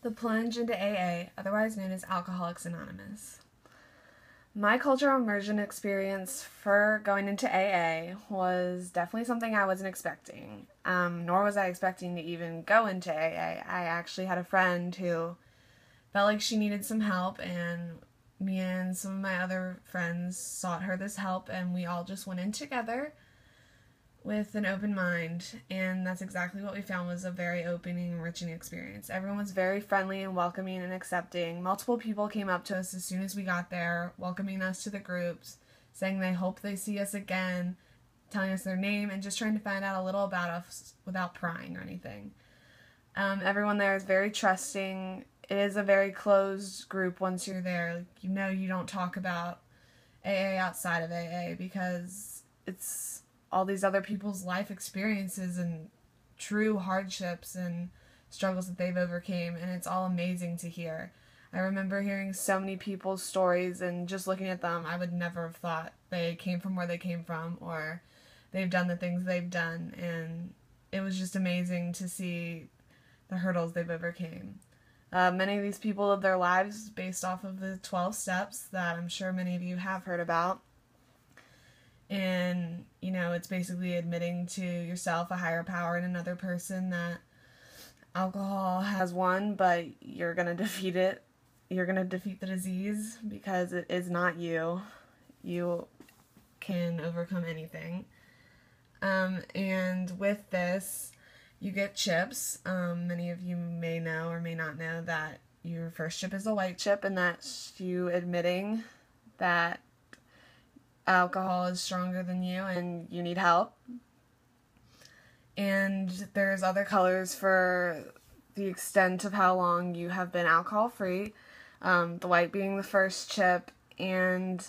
The plunge into AA, otherwise known as Alcoholics Anonymous. My cultural immersion experience for going into AA was definitely something I wasn't expecting, nor was I expecting to even go into AA. I actually had a friend who felt like she needed some help, and me and some of my other friends sought her this help, and we all just went in together with an open mind, and that's exactly what we found was a very opening, enriching experience. Everyone was very friendly and welcoming and accepting. Multiple people came up to us as soon as we got there, welcoming us to the groups, saying they hope they see us again, telling us their name, and just trying to find out a little about us without prying or anything. Everyone there is very trusting. It is a very closed group once you're there. You know you don't talk about AA outside of AA because it's all these other people's life experiences and true hardships and struggles that they've overcame, and it's all amazing to hear. I remember hearing so many people's stories, and just looking at them, I would never have thought they came from where they came from, or they've done the things they've done, and it was just amazing to see the hurdles they've overcame. Many of these people live their lives based off of the 12 steps that I'm sure many of you have heard about. And, you know, it's basically admitting to yourself, a higher power, and another person that alcohol has won, but you're going to defeat it. You're going to defeat the disease because it is not you. You can overcome anything. And with this, you get chips. Many of you may know or may not know that your first chip is a white chip, and that's you admitting that alcohol is stronger than you and you need help. And there's other colors for the extent of how long you have been alcohol free. The white being the first chip, and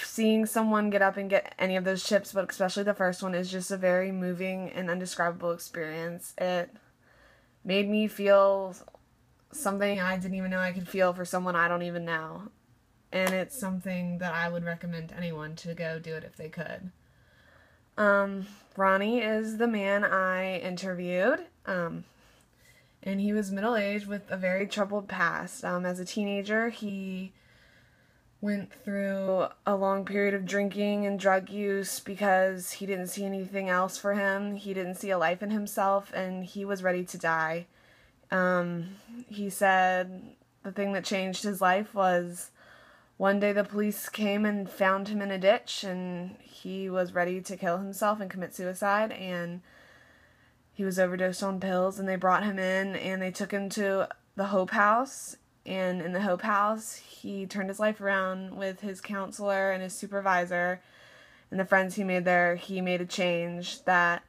seeing someone get up and get any of those chips, but especially the first one, is just a very moving and undescribable experience. It made me feel something I didn't even know I could feel for someone I don't even know. And it's something that I would recommend anyone to go do it if they could. Ronnie is the man I interviewed, and he was middle-aged with a very troubled past. As a teenager, he went through a long period of drinking and drug use because he didn't see anything else for him. He didn't see a life in himself, and he was ready to die. He said the thing that changed his life was one day the police came and found him in a ditch, and he was ready to kill himself and commit suicide, and he was overdosed on pills, and they brought him in, and they took him to the Hope House, and in the Hope House, he turned his life around with his counselor and his supervisor, and the friends he made there. He made a change that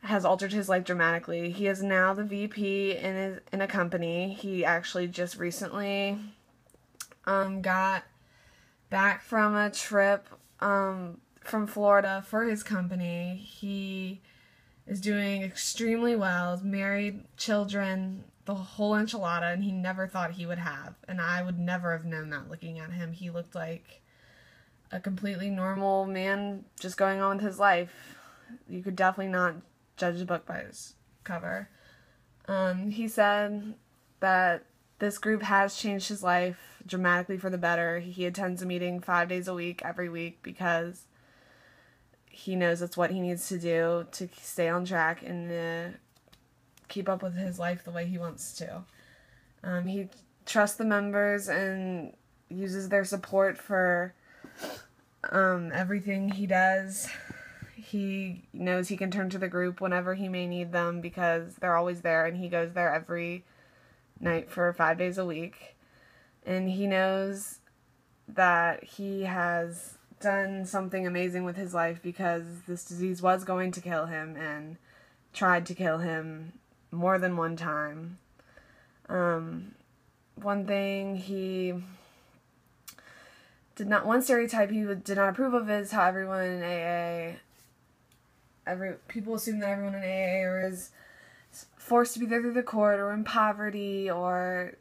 has altered his life dramatically. He is now the VP in a company. He actually just recently got back from a trip from Florida for his company. He is doing extremely well, married, children, the whole enchilada, and he never thought he would have. And I would never have known that looking at him. He looked like a completely normal man just going on with his life. You could definitely not judge a book by its cover. He said that this group has changed his life dramatically for the better. He attends a meeting 5 days a week, every week, because he knows that's what he needs to do to stay on track and keep up with his life the way he wants to. He trusts the members and uses their support for everything he does. He knows he can turn to the group whenever he may need them because they're always there, and he goes there every night for 5 days a week. And he knows that he has done something amazing with his life because this disease was going to kill him and tried to kill him more than one time. One stereotype he did not approve of is how everyone in people assume that everyone in AA is forced to be there through the court or in poverty, or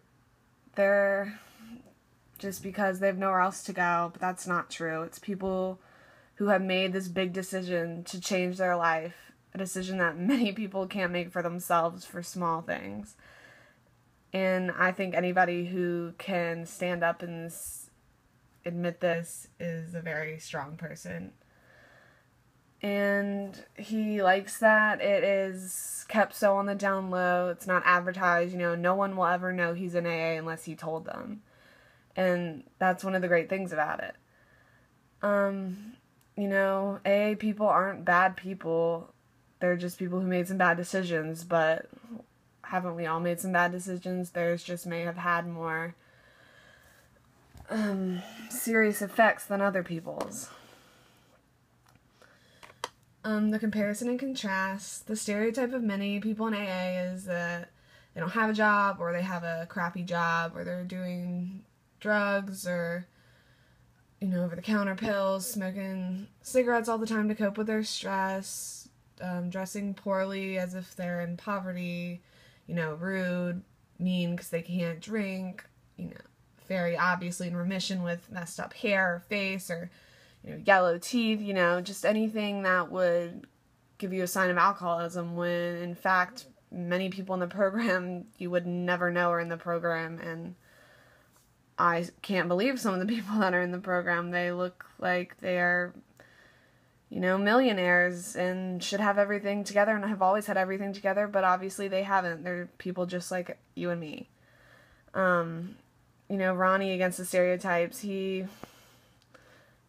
they're just because they have nowhere else to go, but that's not true. It's people who have made this big decision to change their life, a decision that many people can't make for themselves for small things. And I think anybody who can stand up and admit this is a very strong person. And he likes that it is kept so on the down low. It's not advertised. No one will ever know he's in AA unless he told them. And that's one of the great things about it. AA people aren't bad people. They're just people who made some bad decisions, but haven't we all made some bad decisions? Theirs just may have had more serious effects than other people's. The comparison and contrast. The stereotype of many people in AA is that they don't have a job, or they have a crappy job, or they're doing drugs, or over-the-counter pills, smoking cigarettes all the time to cope with their stress, dressing poorly as if they're in poverty, rude, mean because they can't drink, very obviously in remission with messed up hair or face, or, yellow teeth, just anything that would give you a sign of alcoholism, when in fact many people in the program you would never know are in the program. And I can't believe some of the people that are in the program. They look like they are, millionaires and should have everything together and have always had everything together, but obviously they haven't. They're people just like you and me. Ronnie, against the stereotypes, he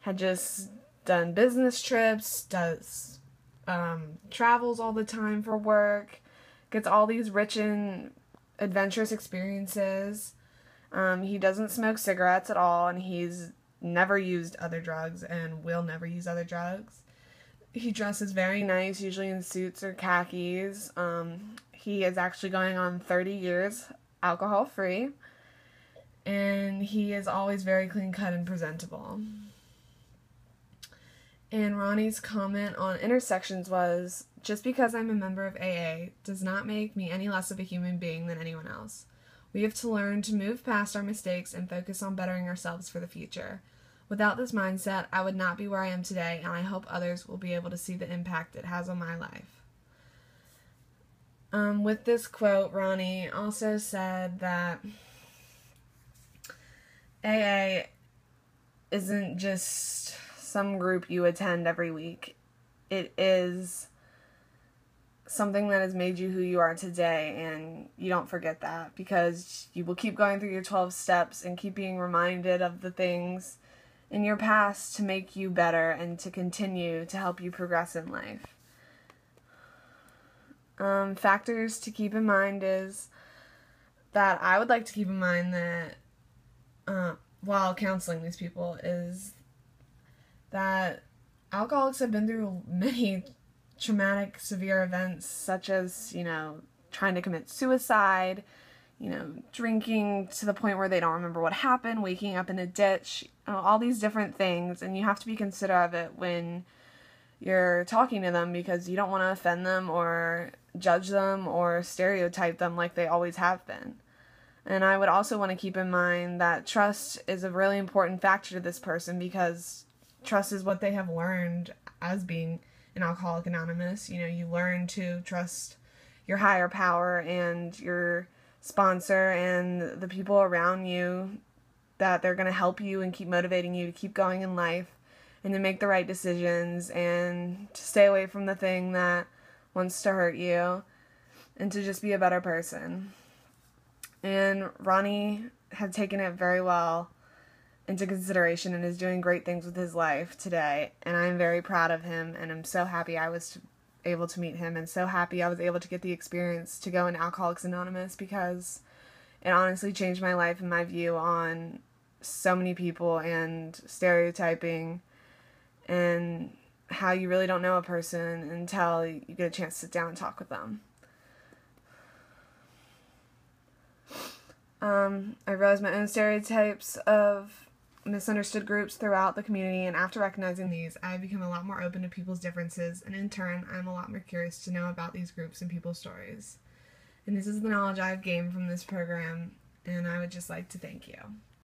had just done business trips, does travels all the time for work, gets all these rich and adventurous experiences. He doesn't smoke cigarettes at all, and he's never used other drugs and will never use other drugs. He dresses very nice, usually in suits or khakis. He is actually going on 30 years alcohol-free, and he is always very clean-cut and presentable. And Ronnie's comment on intersections was, "Just because I'm a member of AA does not make me any less of a human being than anyone else. We have to learn to move past our mistakes and focus on bettering ourselves for the future. Without this mindset, I would not be where I am today, and I hope others will be able to see the impact it has on my life." With this quote, Ronnie also said that AA isn't just some group you attend every week. It is something that has made you who you are today, and you don't forget that, because you will keep going through your 12 steps and keep being reminded of the things in your past to make you better and to continue to help you progress in life. Factors to keep in mind is that I would like to keep in mind that while counseling these people is that alcoholics have been through many traumatic, severe events, such as, trying to commit suicide, drinking to the point where they don't remember what happened, waking up in a ditch, all these different things. And you have to be considerate of it when you're talking to them, because you don't want to offend them or judge them or stereotype them like they always have been. And I would also want to keep in mind that trust is a really important factor to this person, because trust is what they have learned as being in Alcoholics Anonymous. You learn to trust your higher power and your sponsor and the people around you, that they're going to help you and keep motivating you to keep going in life and to make the right decisions and to stay away from the thing that wants to hurt you and to just be a better person. And Ronnie had taken it very well into consideration and is doing great things with his life today, and I'm very proud of him, and I'm so happy I was able to meet him, and so happy I was able to get the experience to go in Alcoholics Anonymous, because it honestly changed my life and my view on so many people and stereotyping and how you really don't know a person until you get a chance to sit down and talk with them. I realized my own stereotypes of misunderstood groups throughout the community, and after recognizing these, I've become a lot more open to people's differences, and in turn, I'm a lot more curious to know about these groups and people's stories. And this is the knowledge I've gained from this program, and I would just like to thank you.